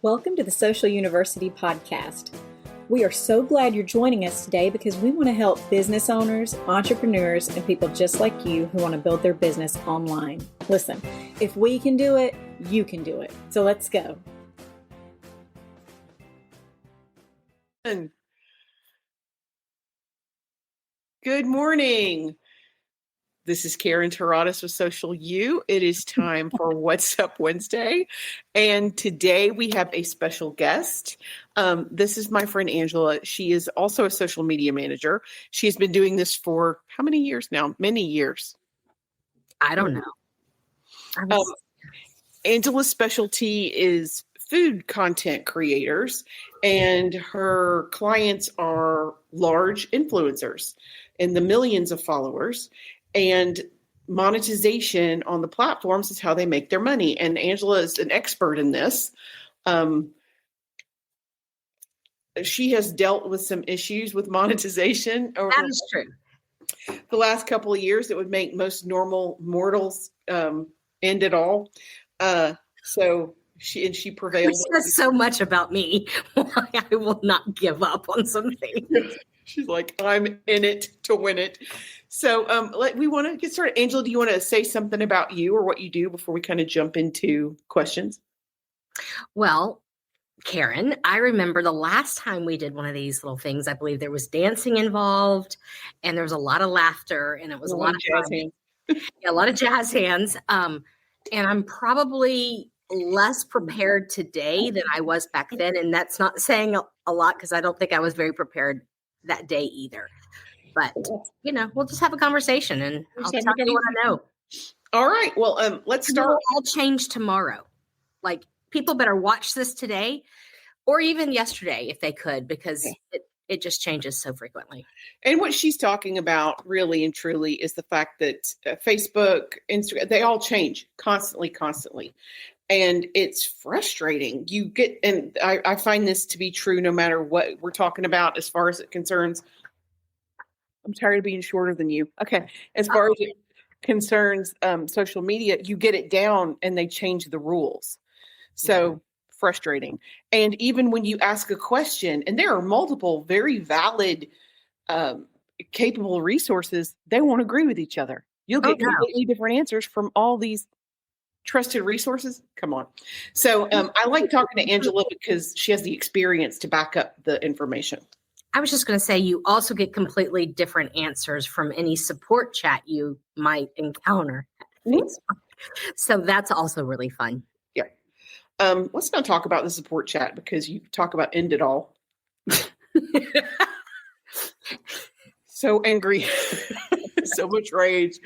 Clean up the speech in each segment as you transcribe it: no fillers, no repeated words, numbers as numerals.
Welcome to the Social University podcast. We are so glad you're joining us today because we want to help business owners, entrepreneurs, and people just like you who want to build their business online. Listen, if we can do it, you can do it. So let's go. Good morning. This is Karen Terradas with Social U. It is time for What's Up Wednesday. And today we have a special guest. This is my friend Angela. She is also a social media manager. She's been doing this for how many years now? Many years. I don't know. Angela's specialty is food content creators, and her clients are large influencers and the millions of followers. And monetization on the platforms is how they make their money. And Angela is an expert in this. She has dealt with some issues with monetization over That is true. the last couple of years that would make most normal mortals end it all. So she prevailed. Which says so much about me. Why I will not give up on something. She's like, I'm in it to win it. So we want to get started. Angela, do you want to say something about you or what you do before we kind of jump into questions? Well, Karen, I remember the last time we did one of these little things, I believe there was dancing involved and there was a lot of laughter and it was a lot of jazz hands. Yeah, a lot of jazz hands. And I'm probably less prepared today than I was back then. And that's not saying a lot because I don't think I was very prepared that day either. But, we'll just have a conversation and I'll tell you what I know. All right. Well, let's start. It'll all change tomorrow. Like, people better watch this today or even yesterday if they could, because it just changes so frequently. And what she's talking about really and truly is the fact that Facebook, Instagram, they all change constantly. And it's frustrating. And I find this to be true no matter what we're talking about as far as it concerns. I'm tired of being shorter than you. Okay. As far as it concerns social media, you get it down and they change the rules. So frustrating. And even when you ask a question, and there are multiple very valid, capable resources, they won't agree with each other. You'll get completely different answers from all these trusted resources. Come on. So I like talking to Angela because she has the experience to back up the information. I was just going to say, you also get completely different answers from any support chat you might encounter. So that's also really fun. Yeah. Let's not talk about the support chat because you talk about end it all. So angry. So much rage.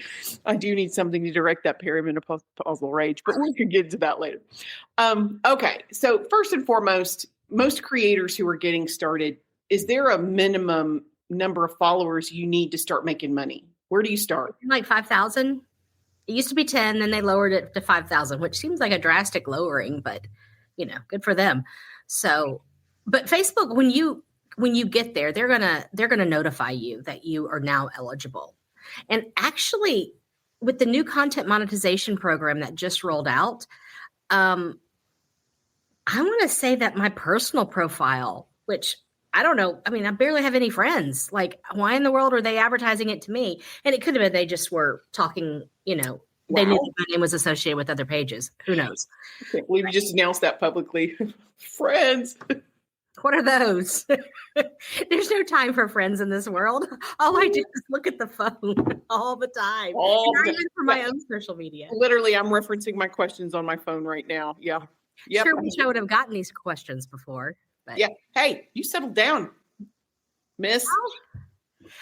I do need something to direct that perimenopausal rage, but we can get into that later. Okay. So first and foremost, most creators who are getting started, is there a minimum number of followers you need to start making money? Where do you start? Like 5,000. It used to be 10, then they lowered it to 5,000, which seems like a drastic lowering, but good for them. So, but Facebook, when you get there, they're gonna notify you that you are now eligible. And actually, with the new content monetization program that just rolled out, I want to say that my personal profile, which I don't know, I mean, I barely have any friends. Like, why in the world are they advertising it to me? And it could have been they just were talking, they knew that my name was associated with other pages. Who knows? I can't believe you just announced that publicly. Friends. What are those? There's no time for friends in this world. All I do is look at the phone all the time. And I use for my own social media. Literally, I'm referencing my questions on my phone right now. Yeah. Yep. Sure wish I would have gotten these questions before. But. Yeah. Hey, you settled down, miss.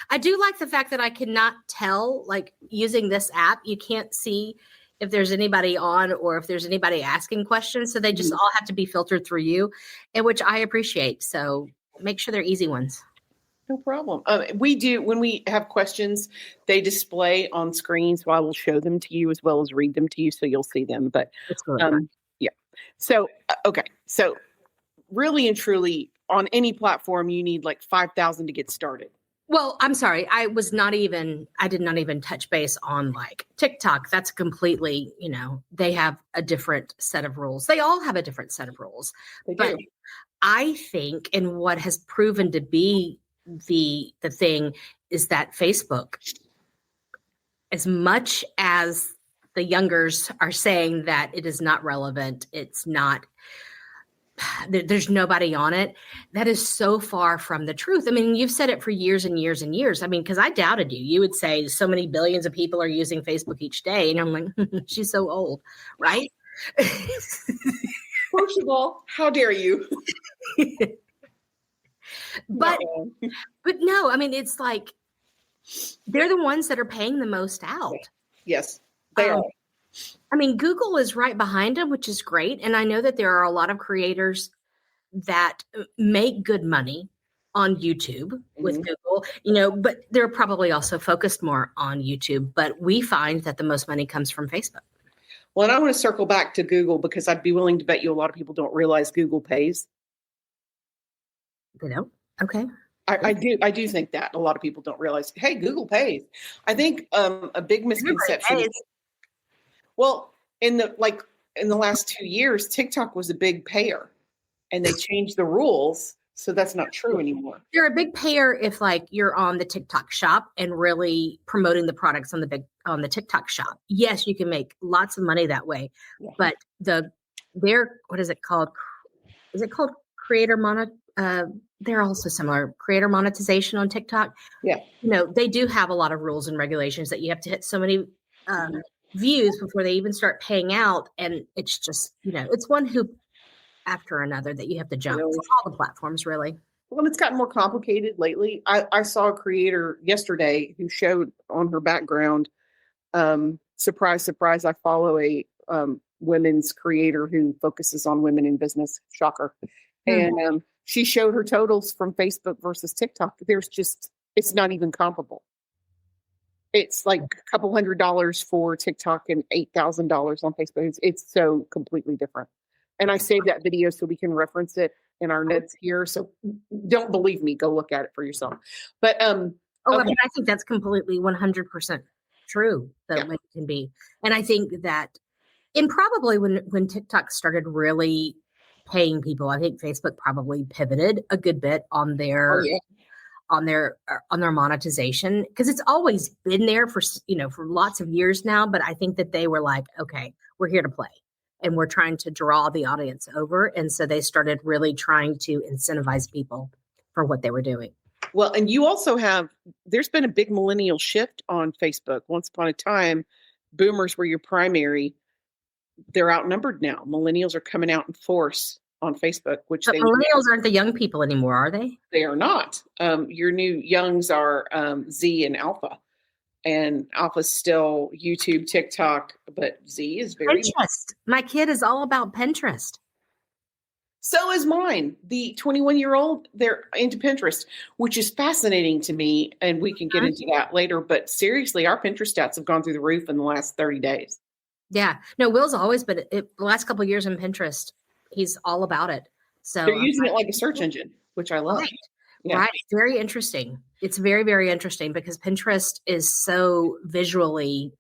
I do like the fact that I cannot tell, like using this app, you can't see if there's anybody on or if there's anybody asking questions. So they just all have to be filtered through you, and which I appreciate. So make sure they're easy ones. No problem. We do, when we have questions, they display on screen. So I will show them to you as well as read them to you. So you'll see them. But yeah. So, okay. So really and truly on any platform, you need like 5,000 to get started. Well, I'm sorry. I did not even touch base on like TikTok. That's completely, they have a different set of rules. They all have a different set of rules. They But do. I think, and what has proven to be the thing is that Facebook, as much as the youngers are saying that it is not relevant, it's not, there's nobody on it. That is so far from the truth. I mean, you've said it for years and years and years. I mean, because I doubted you. You would say so many billions of people are using Facebook each day. And I'm like, she's so old, right? First of all, how dare you? But no, I mean, it's like they're the ones that are paying the most out. Yes, they are. I mean, Google is right behind them, which is great. And I know that there are a lot of creators that make good money on YouTube with Google, but they're probably also focused more on YouTube. But we find that the most money comes from Facebook. Well, and I want to circle back to Google because I'd be willing to bet you a lot of people don't realize Google pays. They don't? Okay. I do think that a lot of people don't realize, hey, Google pays. I think a big misconception is, well, in the last 2 years, TikTok was a big payer and they changed the rules. So that's not true anymore. You're a big payer if like you're on the TikTok shop and really promoting the products on the TikTok shop. Yes, you can make lots of money that way. Yeah. But what is it called? Is it called they're also similar. Creator monetization on TikTok. Yeah. They do have a lot of rules and regulations that you have to hit so many views before they even start paying out. And it's just, it's one hoop after another that you have to jump for all the platforms, really. Well, it's gotten more complicated lately. I saw a creator yesterday who showed on her background, surprise, surprise, I follow a women's creator who focuses on women in business. Shocker. Mm-hmm. And she showed her totals from Facebook versus TikTok. It's not even comparable. It's like a couple $100 for TikTok and $8,000 on Facebook. It's so completely different. And I saved that video so we can reference it in our notes here. So don't believe me, go look at it for yourself. But I mean, I think that's completely 100% true that it can be. And I think that, and probably when TikTok started really paying people, I think Facebook probably pivoted a good bit on their monetization, because it's always been there for lots of years now. But I think that they were like, okay, we're here to play. And we're trying to draw the audience over. And so they started really trying to incentivize people for what they were doing. Well, and you also there's been a big millennial shift on Facebook. Once upon a time, boomers were your primary. They're outnumbered now. Millennials are coming out in force on Facebook, but millennials aren't the young people anymore, are they? They are not. Your new youngs are Z and Alpha. And Alpha's still YouTube, TikTok, but Z is very Pinterest. My kid is all about Pinterest. So is mine. The 21-year-old, they're into Pinterest, which is fascinating to me. And we can get into that later. But seriously, our Pinterest stats have gone through the roof in the last 30 days. Yeah. No, Will's always been the last couple of years in Pinterest. He's all about it. So they're using it like a search engine, which I love. Right. Yeah. Right. Very interesting. It's very, very interesting because Pinterest is so visually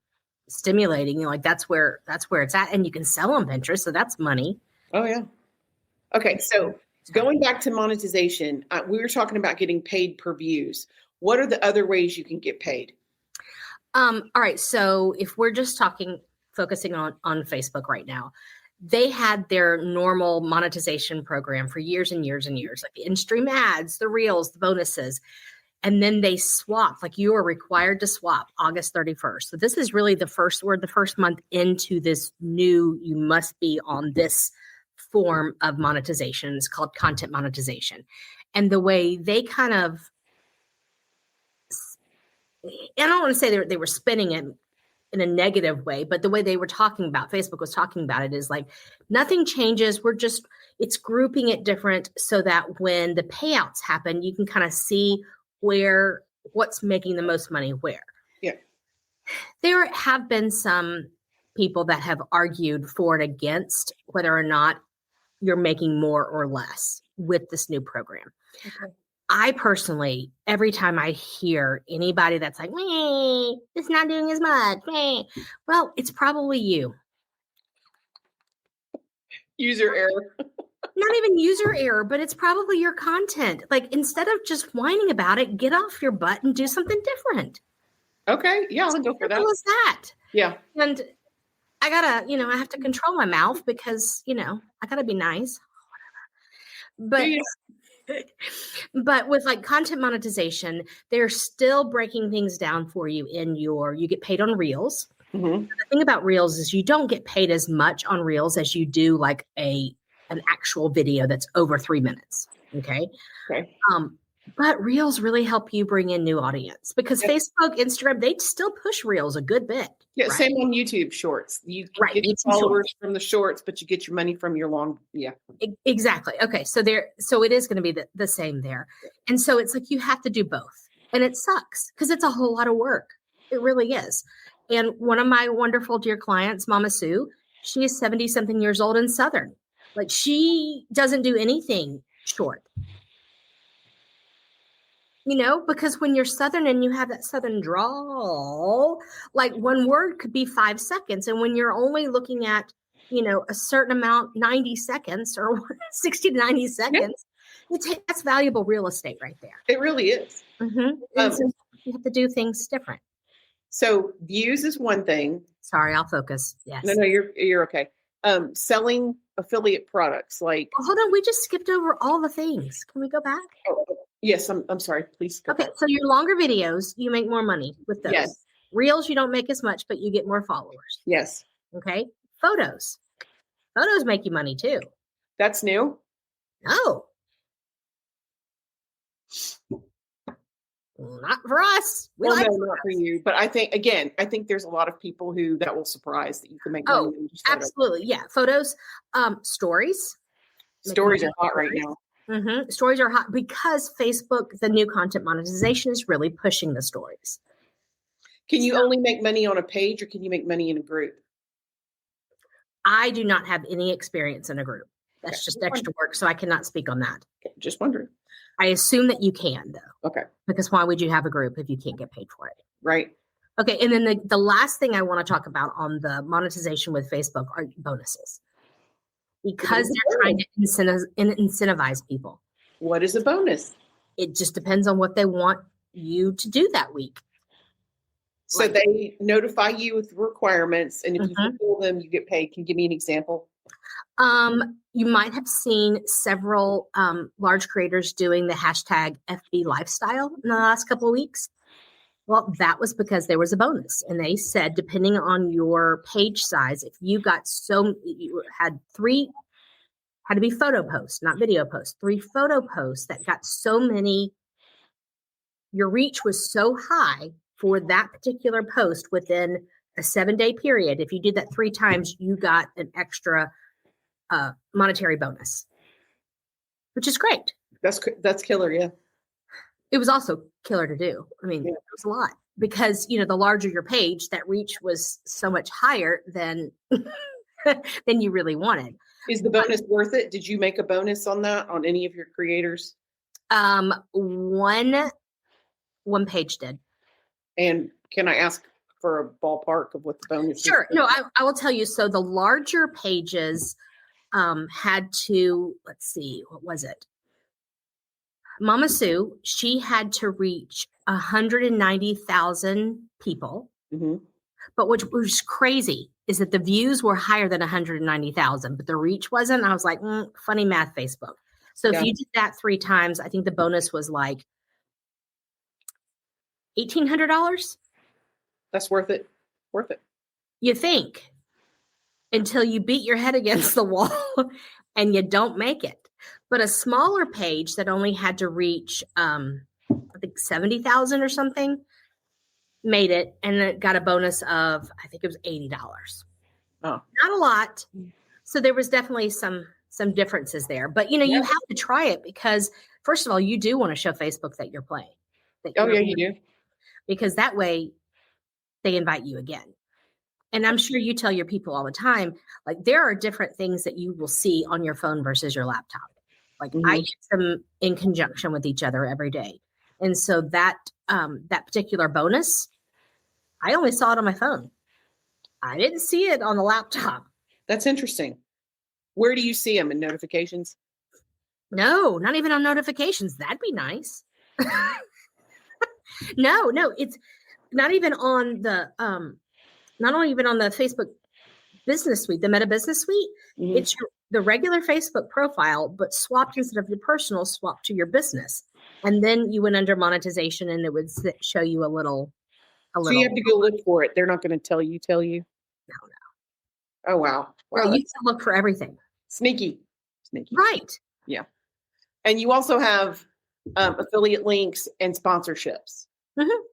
stimulating. Like that's where it's at. And you can sell on Pinterest. So that's money. Oh, yeah. Okay. So going back to monetization, we were talking about getting paid per views. What are the other ways you can get paid? All right. So if we're just focusing on Facebook right now, they had their normal monetization program for years and years and years, like the in-stream ads, the reels, the bonuses. And then they swapped, like you are required to swap August 31st. So this is really the first month into this new, you must be on this form of monetization. It's called content monetization. And the way they kind of, I don't want to say they were spinning it in a negative way, but the way they were talking about, Facebook was talking about it is like, nothing changes. It's grouping it different so that when the payouts happen, you can kind of see what's making the most money where. Yeah. There have been some people that have argued for and against whether or not you're making more or less with this new program. Okay. I personally, every time I hear anybody that's like, meh, it's not doing as much, meh, well, it's probably you. User error. Not even user error, but it's probably your content. Like, instead of just whining about it, get off your butt and do something different. Okay. Yeah, I'll go for that. Simple as that. Yeah. And I gotta, I have to control my mouth because, I gotta be nice. But but with like content monetization, they're still breaking things down for you you get paid on reels. Mm-hmm. The thing about reels is you don't get paid as much on reels as you do like an actual video that's over 3 minutes. Okay. But reels really help you bring in new audience because Facebook, Instagram, they still push reels a good bit. Yeah, right? Same on YouTube Shorts. You get your followers from the shorts, but you get your money from your long. Yeah, exactly. Okay, so it is going to be the same there, and so it's like you have to do both, and it sucks because it's a whole lot of work. It really is. And one of my wonderful dear clients, Mama Sue, she is 70-something years old in Southern. Like she doesn't do anything short. Because when you're Southern and you have that Southern drawl, like one word could be 5 seconds. And when you're only looking at, a certain amount, 90 seconds or 60 to 90 seconds, that's valuable real estate right there. It really is. Mm-hmm. So you have to do things different. So views is one thing. Sorry, I'll focus. Yes. No, you're okay. Selling affiliate products like. Well, hold on, we just skipped over all the things. Can we go back? Oh, yes, I'm sorry. Please go back. So your longer videos, you make more money with those. Yes. Reels, you don't make as much, but you get more followers. Yes. Okay. Photos make you money too. That's new? No. Not for us. No, not for you. But I think there's a lot of people who that will surprise that you can make money. Absolutely. Yeah. Photos, stories. Stories are hot right now. Mm-hmm. Stories are hot because Facebook, the new content monetization is really pushing the stories. Can you only make money on a page or can you make money in a group? I do not have any experience in a group. That's just extra work. So I cannot speak on that. Okay. Just wondering. I assume that you can though. Okay. Because why would you have a group if you can't get paid for it? Right. Okay. And then the last thing I want to talk about on the monetization with Facebook are bonuses. Because they're trying to incentivize people. What is a bonus? It just depends on what they want you to do that week. So they notify you with requirements, and if you fulfill them, you get paid. Can you give me an example? You might have seen several large creators doing the hashtag FB lifestyle in the last couple of weeks. Well, that was because there was a bonus. And they said, depending on your page size, if you got you had to be photo posts, not video posts, 3 photo posts that got so many, your reach was so high for that particular post within a 7-day period. If you did that 3 times, you got an extra monetary bonus, which is great. That's killer. Yeah. It was also killer to do. I mean, It was a lot because, the larger your page, that reach was so much higher than you really wanted. Is the bonus worth it? Did you make a bonus on that on any of your creators? One page did. And can I ask for a ballpark of what the bonus is? Sure. No, I will tell you. So the larger pages had to, let's see, what was it? Mama Sue, she had to reach 190,000 people. Mm-hmm. But which was crazy is that the views were higher than 190,000, but the reach wasn't. I was like, funny math, Facebook. So if you did that 3 times, I think the bonus was like $1,800. That's worth it. Worth it. You think, until you beat your head against the wall and you don't make it. But a smaller page that only had to reach, I think 70,000 or something, made it, and it got a bonus of, I think it was $80. Oh, not a lot. So there was definitely some differences there. But you have to try it because, first of all, you do want to show Facebook that you're playing. You do. Because that way they invite you again. And I'm sure you tell your people all the time, like there are different things that you will see on your phone versus your laptop. Like I use them in conjunction with each other every day. And so that particular bonus, I only saw it on my phone. I didn't see it on the laptop. That's interesting. Where do you see them in notifications? No, not even on notifications. That'd be nice. No, it's not even on the not even on the Facebook Business Suite, the Meta Business Suite. It's the regular Facebook profile, but swapped instead of your personal, swapped to your business. And then you went under monetization, and it would show you a little. So you have to go look for it. They're not going to tell you. No. Oh wow! Wow, you can look for everything. Sneaky. Right. Yeah. And you also have affiliate links and sponsorships.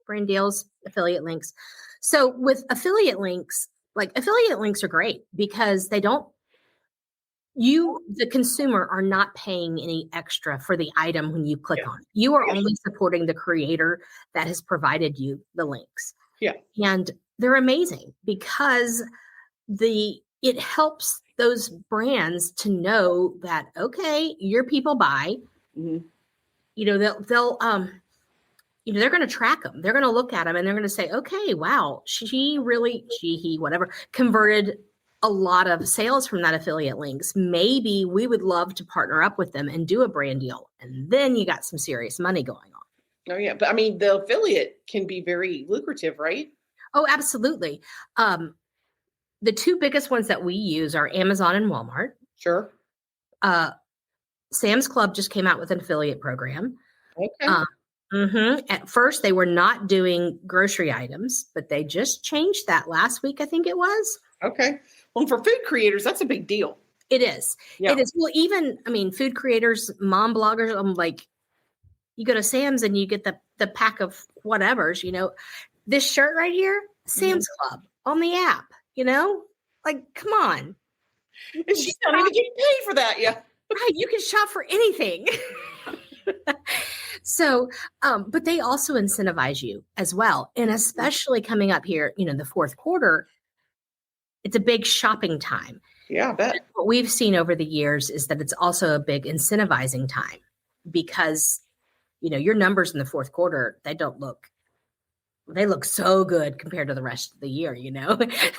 Brand deals, affiliate links. So with affiliate links, are great because they don't, the consumer are not paying any extra for the item when you click on it. You are only supporting the creator that has provided you the links. Yeah. And they're amazing because it helps those brands to know that, okay, your people buy, they're going to track them. They're going to look at them and they're going to say, okay, wow, he, whatever, converted a lot of sales from that affiliate links. Maybe we would love to partner up with them and do a brand deal. And then you got some serious money going on. Oh yeah. But I mean, the affiliate can be very lucrative, right? Oh, absolutely. The two biggest ones that we use are Amazon and Walmart. Sure. Sam's Club just came out with an affiliate program. Okay. At first, they were not doing grocery items, but they just changed that last week, I think it was. Okay. Well, for food creators, that's a big deal. It is. Yeah. It is. Well, even, food creators, mom bloggers, I'm like, you go to Sam's and you get the pack of whatever's, this shirt right here, Sam's Club on the app, like, come on. And she's not even getting paid for that. Yeah. Right. You can shop for anything. So, but they also incentivize you as well. And especially coming up here, the fourth quarter, it's a big shopping time. Yeah, I bet. What we've seen over the years is that it's also a big incentivizing time because, your numbers in the fourth quarter, they look so good compared to the rest of the year,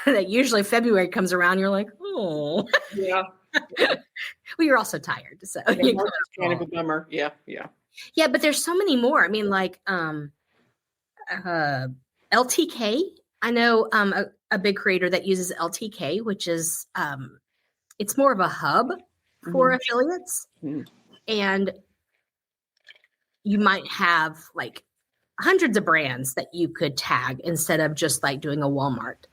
that usually February comes around, you're like, oh. Yeah. Well, you're also tired. So kind of a bummer. Yeah. Yeah. Yeah, but there's so many more. LTK. I know a big creator that uses LTK, which is it's more of a hub for affiliates, and you might have like hundreds of brands that you could tag instead of just like doing a Walmart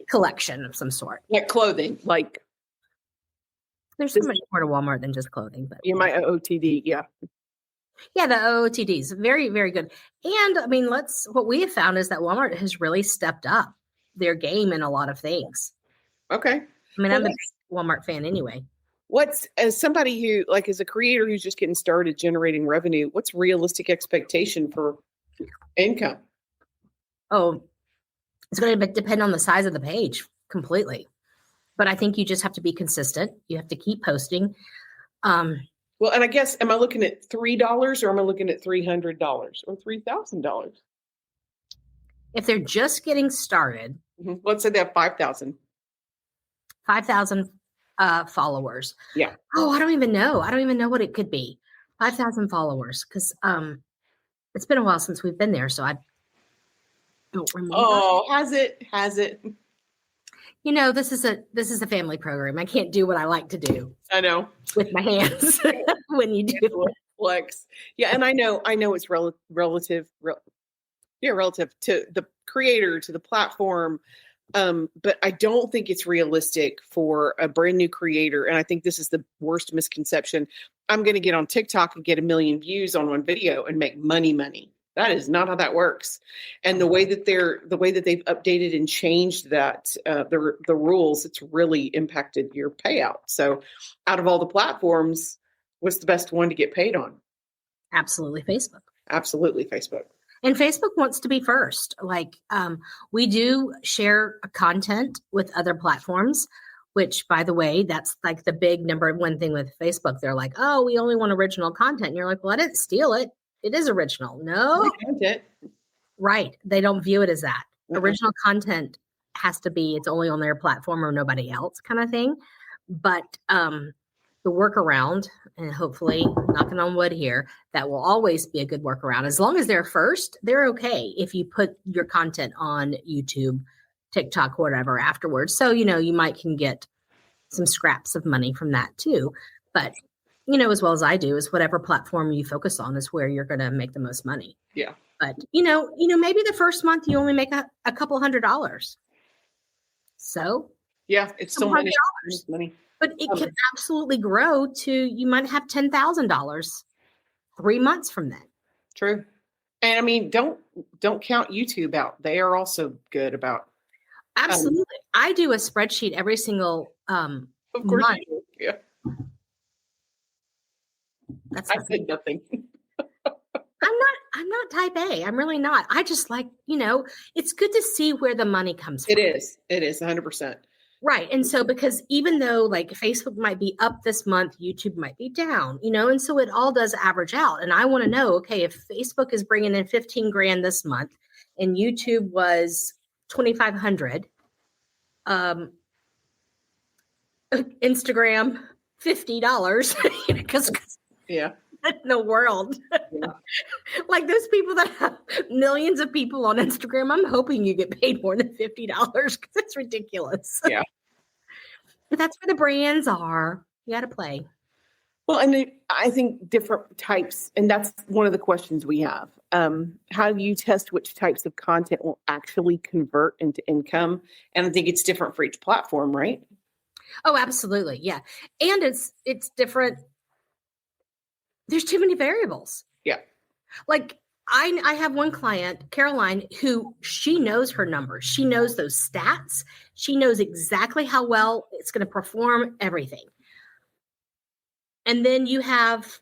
collection of some sort. Like clothing, like. There's so much more to Walmart than just clothing, but my OOTD, yeah. Yeah, the OOTDs, very, very good. And what we have found is that Walmart has really stepped up their game in a lot of things. Okay. I'm a big Walmart fan anyway. As somebody who is a creator who's just getting started generating revenue, what's realistic expectation for income? Oh, it's going to depend on the size of the page completely. But I think you just have to be consistent. You have to keep posting. Well, and I guess, am I looking at $3 or am I looking at $300 or $3,000? If they're just getting started. Let's say they have 5,000. 5,000 followers. Yeah. Oh, I don't even know. I don't even know what it could be. 5,000 followers. Because it's been a while since we've been there. So I don't remember. Oh, has it? This is a family program. I can't do what I like to do. I know with my hands when you do flex. Yeah, and I know it's relative to the creator, to the platform, but I don't think it's realistic for a brand new creator. And I think this is the worst misconception. I'm going to get on TikTok and get 1 million views on one video and make money. That is not how that works. And the way that they've updated and changed that, the rules, it's really impacted your payout. So out of all the platforms, what's the best one to get paid on? Absolutely Facebook. And Facebook wants to be first. We do share content with other platforms. which, by the way, that's like the big number one thing with Facebook. They're like, oh, we only want original content. And you're like, well, I didn't steal it. It is original. No, Content. right. They don't view it as that. Mhm. Original content has to be, it's only on their platform or nobody else kind of thing. But the workaround, and hopefully, knocking on wood here, that will always be a good workaround. As long as they're first, they're okay if you put your content on YouTube, TikTok, whatever afterwards. So, you might can get some scraps of money from that too. But, as well as I do, is whatever platform you focus on is where you're going to make the most money. Yeah. But, maybe the first month you only make a couple $100. So, Yeah, it's still money. Money. But it can absolutely grow to, you might have $10,000 3 months from then. True. And I mean, don't count YouTube out. They are also good about. Absolutely. I do a spreadsheet every single Of course, month. you do. Yeah. That's I said nothing. I'm not type A. I'm really not. I just like, it's good to see where the money comes from. It is 100%. Right. And so, because even though like Facebook might be up this month, YouTube might be down, and so it all does average out. And I want to know, okay, if Facebook is bringing in 15 grand this month and YouTube was 2,500, Instagram, $50, because Yeah. in the world. Yeah. Like those people that have millions of people on Instagram, I'm hoping you get paid more than $50 because it's ridiculous. Yeah. But that's where the brands are. You got to play. Well, and I think different types, and that's one of the questions we have. How do you test which types of content will actually convert into income? And I think it's different for each platform, right? Oh, absolutely. Yeah. And it's different. There's too many variables. Yeah. Like I have one client, Caroline, who she knows her numbers. She knows those stats. She knows exactly how well it's going to perform, everything. And then you have,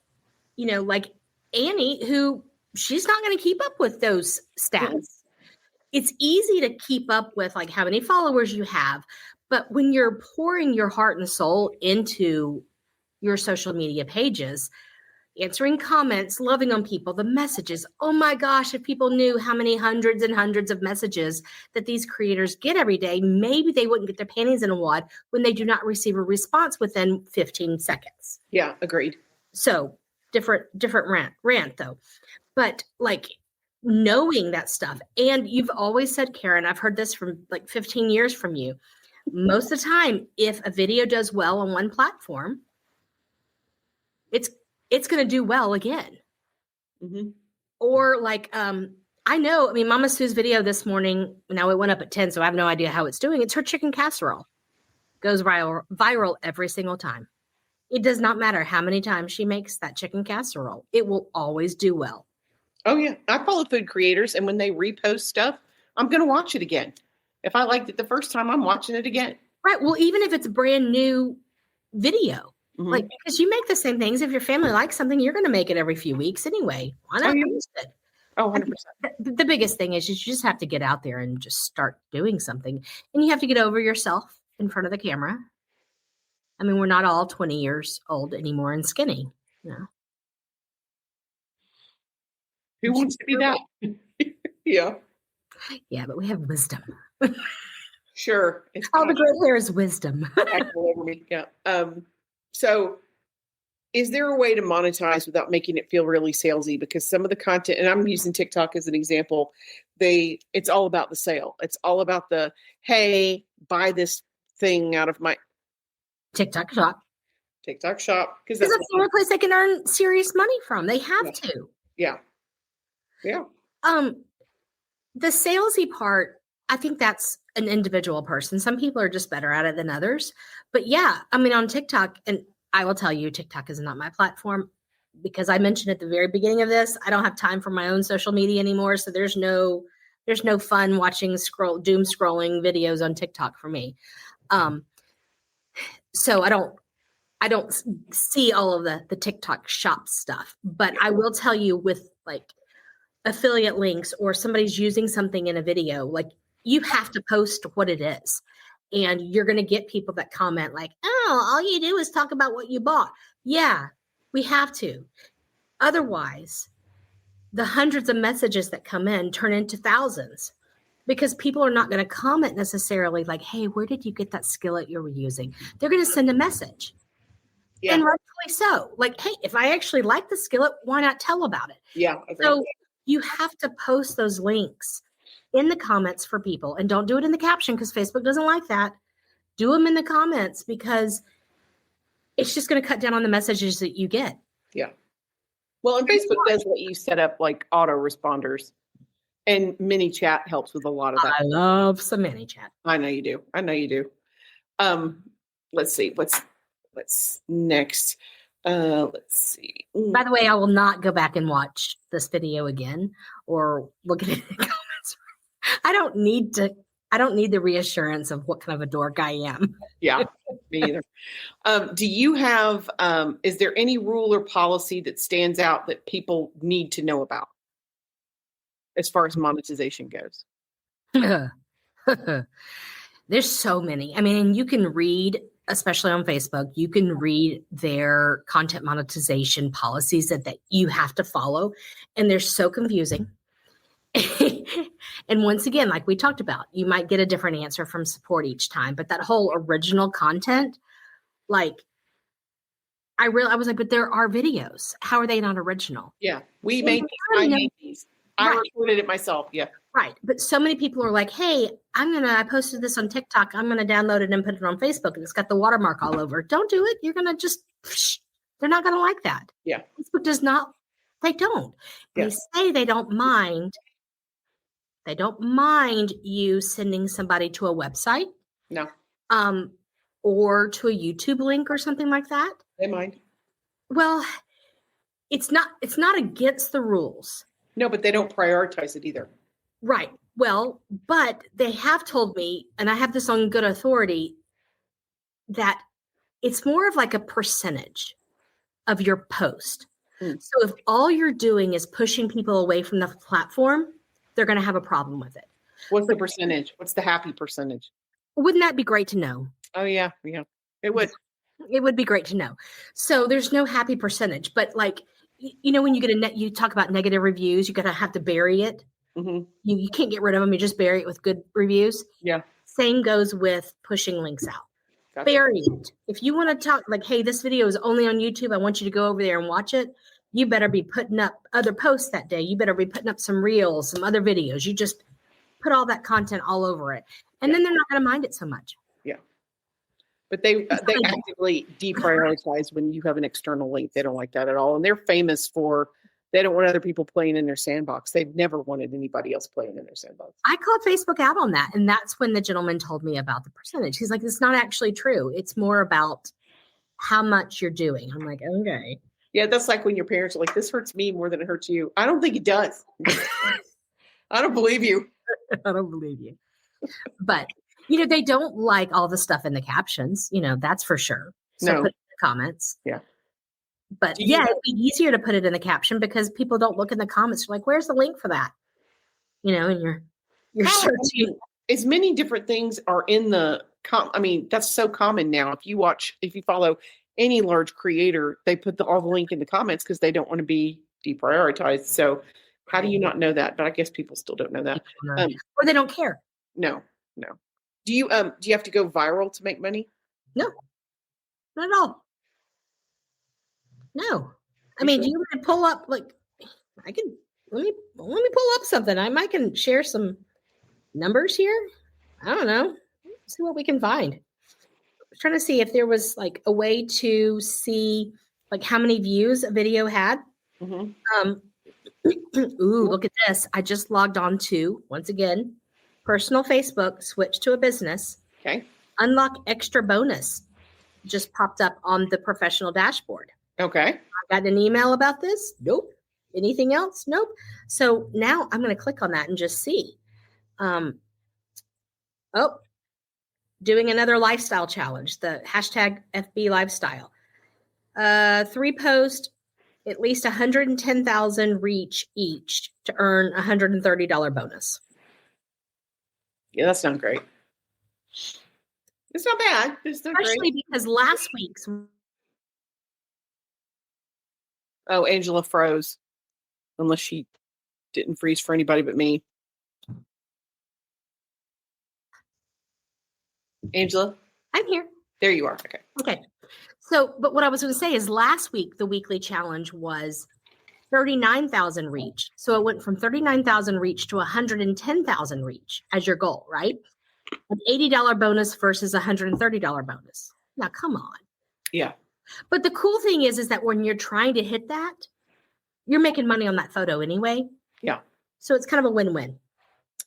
like Annie, who she's not going to keep up with those stats. It's easy to keep up with like how many followers you have. But when you're pouring your heart and soul into your social media pages, answering comments, loving on people, the messages. Oh my gosh, if people knew how many hundreds and hundreds of messages that these creators get every day, maybe they wouldn't get their panties in a wad when they do not receive a response within 15 seconds. Yeah, agreed. So different rant though. But like knowing that stuff. And you've always said, Karen, I've heard this from like 15 years from you. Most of the time, if a video does well on one platform, it's going to do well again. Mm-hmm. Or like, I know, Mama Sue's video this morning, now it went up at 10, so I have no idea how it's doing. It's her chicken casserole. Goes viral every single time. It does not matter how many times she makes that chicken casserole. It will always do well. Oh, yeah. I follow food creators, and when they repost stuff, I'm going to watch it again. If I liked it the first time, I'm watching it again. Right. Well, even if it's a brand new video. Mm-hmm. Like, because you make the same things. If your family likes something, you're going to make it every few weeks anyway. Why not use it? Oh, 100%. The biggest thing is you just have to get out there and just start doing something. And you have to get over yourself in front of the camera. We're not all 20 years old anymore and skinny. Who wants to be that? Yeah. Yeah, but we have wisdom. Sure. All the gray hair is wisdom. All over me. Yeah. So is there a way to monetize without making it feel really salesy? Because some of the content, and I'm using TikTok as an example, it's all about the sale. It's all about the, hey, buy this thing out of my TikTok shop. Because that's the only place they can earn serious money from. They have to. Yeah. Yeah. The salesy part, I think that's an individual person. Some people are just better at it than others. But yeah, on TikTok, and I will tell you, TikTok is not my platform because I mentioned at the very beginning of this, I don't have time for my own social media anymore. So there's no fun watching doom scrolling videos on TikTok for me. So I don't see all of the TikTok shop stuff, but I will tell you with like affiliate links or somebody's using something in a video, like you have to post what it is. And you're going to get people that comment like, oh, all you do is talk about what you bought. Yeah, we have to. Otherwise, the hundreds of messages that come in turn into thousands because people are not going to comment necessarily like, hey, where did you get that skillet you were using? They're going to send a message. Yeah. And rightfully so. Like, hey, if I actually like the skillet, why not tell about it? Yeah. So you have to post those links in the comments for people, and don't do it in the caption because Facebook doesn't like that. Do them in the comments because it's just going to cut down on the messages that you get. Yeah. Well, and Facebook does let you set up like auto responders, and mini chat helps with a lot of that. I love some mini chat. I know you do. Let's see. What's next? Let's see. By the way, I will not go back and watch this video again or look at it in the comments. I don't need the reassurance of what kind of a dork I am. Yeah, me either. Do you have, is there any rule or policy that stands out that people need to know about as far as monetization goes? There's so many. I mean, you can read, especially on Facebook, you can read their content monetization policies that you have to follow. And they're so confusing. And once again, like we talked about, you might get a different answer from support each time. But that whole original content, like, I was like, but there are videos. How are they not original? Yeah, we made these. I recorded it myself. Yeah. Right. But so many people are like, hey, I posted this on TikTok. I'm going to download it and put it on Facebook. And it's got the watermark all over. Don't do it. You're going to they're not going to like that. Yeah. Facebook does not, they don't. Yeah. They say they don't mind. They don't mind you sending somebody to a website. No. Or to a YouTube link or something like that. They mind. Well, it's not against the rules. No, but they don't prioritize it either. Right. Well, but they have told me, and I have this on good authority, that it's more of like a percentage of your post. So if all you're doing is pushing people away from the platform, they're going to have a problem with it. What's the percentage? What's the happy percentage? Wouldn't that be great to know? Oh, yeah. Yeah, it would. It would be great to know. So there's no happy percentage, but like, you know, when you get you talk about negative reviews, you're going to have to bury it. Mm-hmm. You can't get rid of them. You just bury it with good reviews. Yeah. Same goes with pushing links out. Gotcha. Bury it. If you want to talk like, hey, this video is only on YouTube, I want you to go over there and watch it. You better be putting up other posts that day. You better be putting up some reels, some other videos. You just put all that content all over it. And then they're not going to mind it so much. Yeah. But they actively deprioritize when you have an external link. They don't like that at all. And they're famous for, they don't want other people playing in their sandbox. They've never wanted anybody else playing in their sandbox. I called Facebook out on that. And that's when the gentleman told me about the percentage. He's like, it's not actually true. It's more about how much you're doing. I'm like, okay. Yeah, that's like when your parents are like, this hurts me more than it hurts you. I don't think it does. I don't believe you. I don't believe you. But, you know, they don't like all the stuff in the captions. You know, that's for sure. So put it in the comments. Yeah. But yeah, it'd be easier to put it in the caption because people don't look in the comments. You're like, where's the link for that? You know, and you're searching. As many different things are in the I mean, that's so common now. If you follow any large creator, they put all the link in the comments because they don't want to be deprioritized. So how do you not know that? But I guess people still don't know that. Or they don't care. No. Do you have to go viral to make money? No, not at all. No. I mean, do you want to pull up, like, I can, let me pull up something. I can share some numbers here. I don't know. See what we can find. I'm trying to see if there was like a way to see like how many views a video had. Mm-hmm. Ooh, look at this. I just logged on to, once again, personal Facebook, switch to a business. Okay. Unlock extra bonus just popped up on the professional dashboard. Okay. I got an email about this. Nope. Anything else? Nope. So now I'm going to click on that and just see. Doing another lifestyle challenge, the hashtag FB lifestyle. 3 posts, at least 110,000 reach each to earn $130 bonus. Yeah, that's not great. It's not bad. It's not Especially great. because last week's. Oh, Angela froze. Unless she didn't freeze for anybody but me. Angela? I'm here. There you are. Okay. Okay. So, but what I was going to say is last week, the weekly challenge was 39,000 reach. So it went from 39,000 reach to 110,000 reach as your goal, right? An $80 bonus versus a $130 bonus. Now, come on. Yeah. But the cool thing is that when you're trying to hit that, you're making money on that photo anyway. Yeah. So it's kind of a win-win.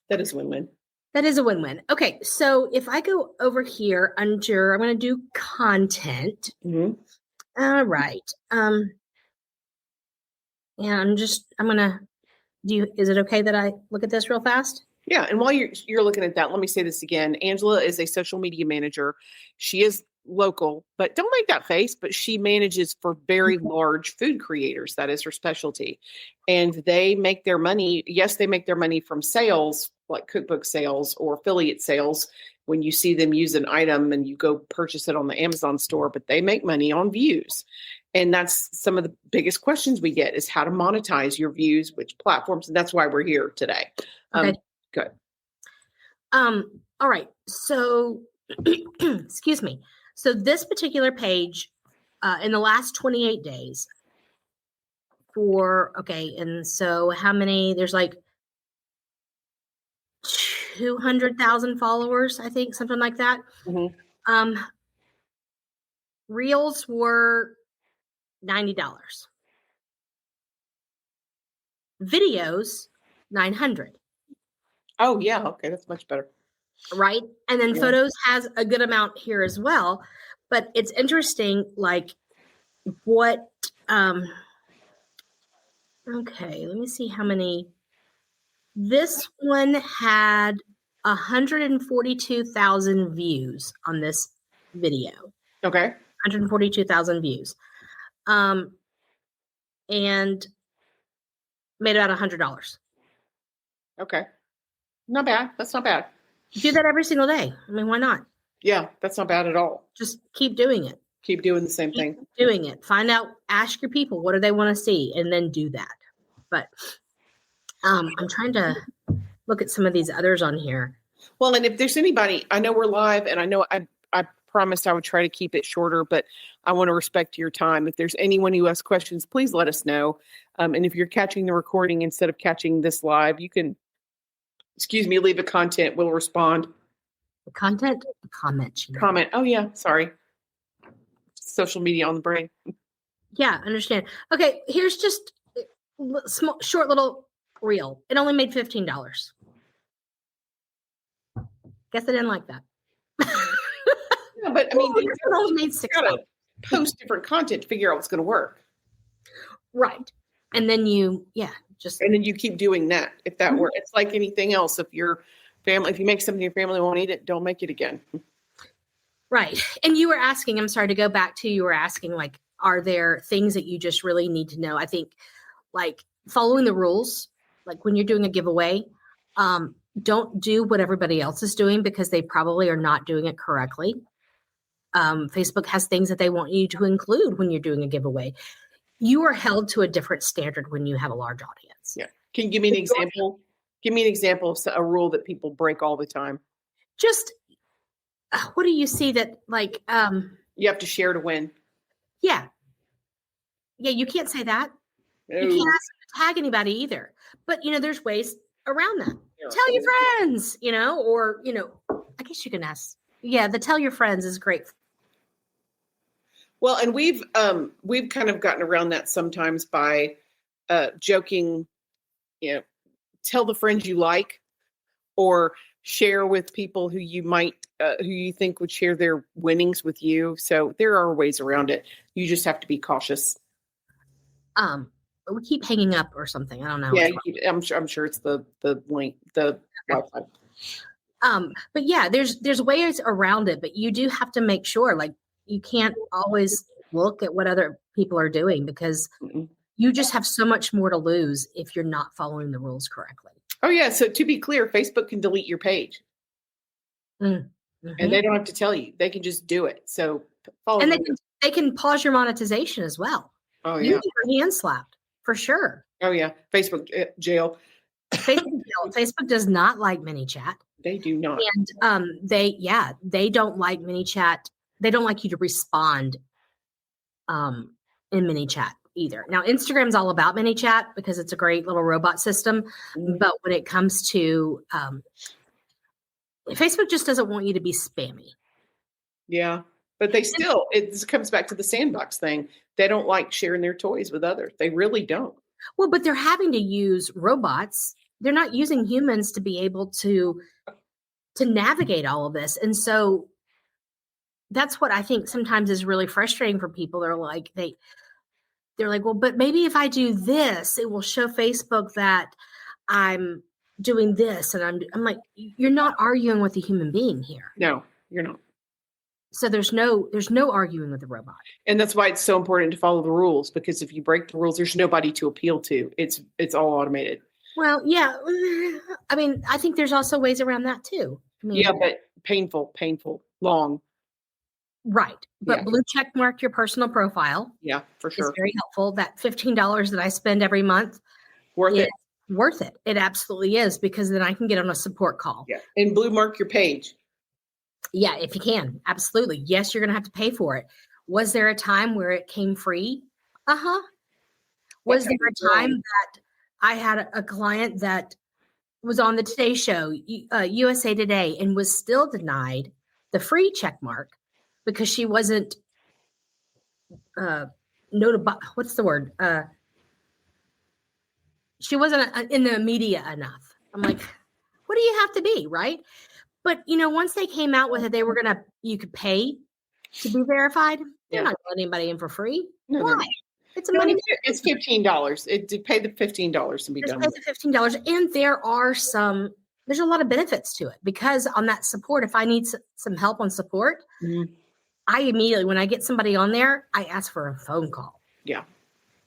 That is win-win. That is a win-win. Okay. So if I go over here under, I'm going to do content. Mm-hmm. All right. Yeah, I'm gonna is it okay that I look at this real fast? Yeah, and while you're looking at that, let me say this again. Angela is a social media manager. She is local, but don't make that face, but she manages for very large food creators. That is her specialty. And they make their money. Yes, they make their money from sales, like cookbook sales or affiliate sales, when you see them use an item and you go purchase it on the Amazon store, but they make money on views. And that's some of the biggest questions we get is how to monetize your views, which platforms, and that's why we're here today. Okay. Good. All right. So, excuse me. So this particular page, in the last 28 days and so how many, there's like 200,000 followers, I think, something like that. Mm-hmm. Reels were $90. Videos, $900. Oh, yeah. Okay. That's much better. Right. And then photos has a good amount here as well. But it's interesting, like what, okay, let me see how many. This one had 142,000 views on this video. Okay. 142,000 views. And made about $100. Okay. Not bad. That's not bad. Do that every single day. I mean, why not? Yeah, that's not bad at all. Just keep doing it. Keep doing the same thing. Doing it. Find out, ask your people, what do they want to see? And then do that. But I'm trying to look at some of these others on here. Well, and if there's anybody, I know we're live and I know I promised I would try to keep it shorter, but I want to respect your time. If there's anyone who has questions, please let us know. And if you're catching the recording instead of catching this live, you can, leave a comment. We'll respond. The content? The comment. Comment. Oh, yeah. Sorry. Social media on the brain. Yeah, understand. Okay, here's just small, short little reel. It only made $15. Guess I didn't like that. Yeah, but I mean, it only made $6. Gotta post different content to figure out what's going to work. Right. And then and then you keep doing that. If that works, it's like anything else. If you make something your family won't eat it, don't make it again. Right. And you were asking, I'm sorry to go back to, you were asking, like, are there things that you just really need to know? I think like following the rules, like when you're doing a giveaway, don't do what everybody else is doing because they probably are not doing it correctly. Facebook has things that they want you to include when you're doing a giveaway. You are held to a different standard when you have a large audience. Yeah. Can you give me an example? Give me an example of a rule that people break all the time. Just what do you see that like you have to share to win. Yeah, you can't say that. No. You can't ask them to tag anybody either. But there's ways around that. Yeah. Tell your friends, or I guess you can ask. Yeah, the tell your friends is great. Well, and we've kind of gotten around that sometimes by joking, tell the friends you like, or share with people who you might, who you think would share their winnings with you. So there are ways around it. You just have to be cautious. We keep hanging up or something. I don't know. Yeah, I'm sure it's the link, the Wi-Fi. But yeah, there's ways around it, but you do have to make sure, like, you can't always look at what other people are doing because you just have so much more to lose if you're not following the rules correctly. Oh yeah. So to be clear, Facebook can delete your page. and they don't have to tell you. They can just do it. So follow And them. they can pause your monetization as well. Oh, You yeah. get your hand slapped for sure. Oh, yeah. Facebook jail. Facebook does not like ManyChat. They do not. And they don't like ManyChat. They don't like you to respond in ManyChat either. Now, Instagram's all about ManyChat because it's a great little robot system. Mhm. But when it comes to Facebook just doesn't want you to be spammy. Yeah. But they still, it comes back to the sandbox thing. They don't like sharing their toys with others. They really don't. Well, but they're having to use robots. They're not using humans to be able to navigate all of this. And so that's what I think sometimes is really frustrating for people. They're like, well, but maybe if I do this, it will show Facebook that I'm doing this. And I'm like, you're not arguing with a human being here. No, you're not. So there's no arguing with the robot. And that's why it's so important to follow the rules, because if you break the rules, there's nobody to appeal to. It's all automated. Well, yeah. I mean, I think there's also ways around that too. I mean, Yeah, but painful, long. Right. But Yeah. blue check mark your personal profile. Yeah, for sure. It's very helpful. That $15 that I spend every month. Worth it. Worth it. It absolutely is, because then I can get on a support call. Yeah. And blue mark your page. Yeah, if you can. Absolutely. Yes, you're going to have to pay for it. Was there a time where it came free? Uh-huh. Was there a time that I had a client that was on the Today Show, USA Today, and was still denied the free check mark because she wasn't what's the word? She wasn't in the media enough. I'm like, what do you have to be, right? But once they came out with it, you could pay to be verified. They're not letting anybody in for free. No, why? It's a money. It's $15. To pay the $15 and be done. Pay the $15, and there's a lot of benefits to it, because on that support, if I need some help on support, Mhm. I immediately, when I get somebody on there, I ask for a phone call. Yeah.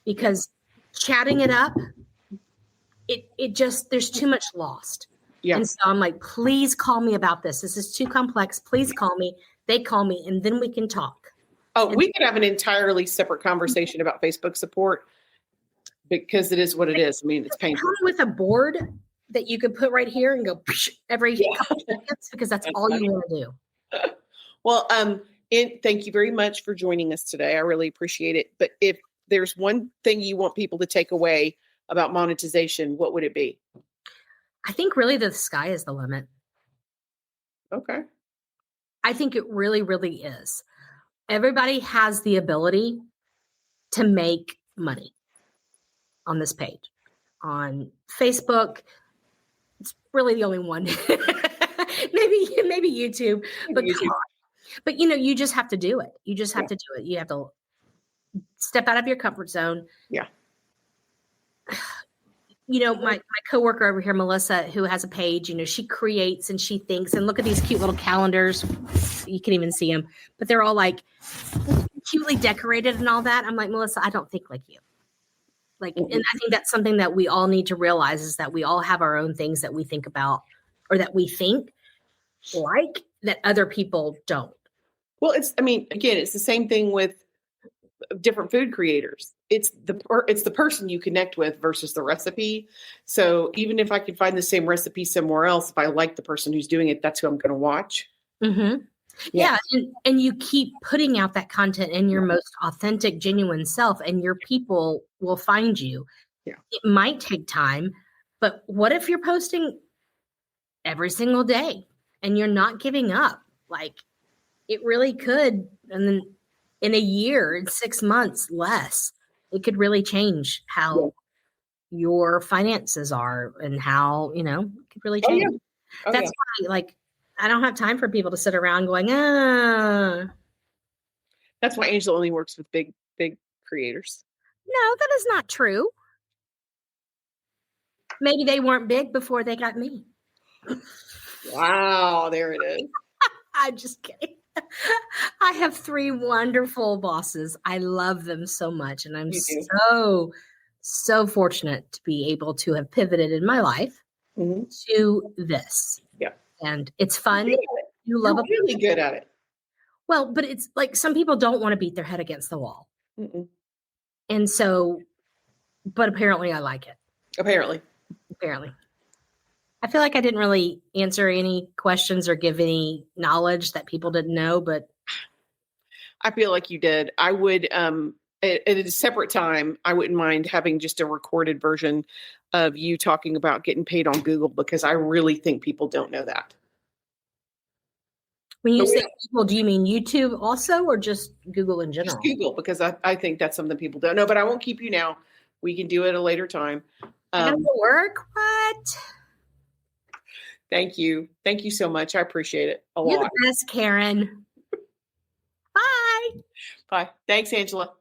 Because chatting it up, it just, there's too much lost. Yeah. And so I'm like, please call me about this. This is too complex. Please call me. They call me, and then we can talk. Oh, we could have an entirely separate conversation about Facebook support, because it is what it is. I mean, it's painful. Come with a board that you could put right here and go every couple seconds, because that's all you want to do. Well, thank you very much for joining us today. I really appreciate it. But if there's one thing you want people to take away about monetization, what would it be? I think really the sky is the limit. Okay. I think it really, really is. Everybody has the ability to make money on this page. On Facebook, it's really the only one. maybe YouTube. But you just have to do it. You just have to do it. You have to step out of your comfort zone. Yeah. My coworker over here, Melissa, who has a page, she creates and she thinks, and look at these cute little calendars. You can even see them, but they're all like cutely decorated and all that. I'm like, Melissa, I don't think like you. And I think that's something that we all need to realize, is that we all have our own things that we think about, or that we think like, that other people don't. Well, it's the same thing with different food creators. It's the person you connect with versus the recipe. So even if I could find the same recipe somewhere else, if I like the person who's doing it, that's who I'm going to watch. Mm-hmm. Yeah. And you keep putting out that content in your most authentic, genuine self, and your people will find you. Yeah. It might take time, but what if you're posting every single day and you're not giving up? Like, it really could. And then in a year, in 6 months, less, it could really change how your finances are, and how, it could really change. That's why, I don't have time for people to sit around going, That's why Angela only works with big creators. No, that is not true. Maybe they weren't big before they got me. Wow, there it is. I'm just kidding. I have 3 wonderful bosses. I love them so much. And I'm so fortunate to be able to have pivoted in my life to this. Yeah. And it's fun. You You're love a really good at it. well, but it's like some people don't want to beat their head against the wall. Mm-mm. And so, but apparently I like it. Apparently. Apparently. I feel like I didn't really answer any questions or give any knowledge that people didn't know, but I feel like you did. I would, at a separate time, I wouldn't mind having just a recorded version of you talking about getting paid on Google, because I really think people don't know that. when you But say people, do you mean YouTube also or just Google in just general? Google, because I think that's something people don't know, but I won't keep you now. We can do it a later time. I gotta go work? What? Thank you. Thank you so much. I appreciate it a You're lot. the best, Karen. Bye. Bye. Thanks, Angela.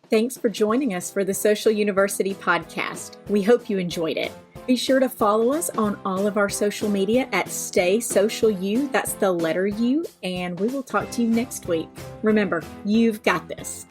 Thanks for joining us for the Social University podcast. We hope you enjoyed it. Be sure to follow us on all of our social media at Stay Social U. That's the letter U. And we will talk to you next week. Remember, you've got this.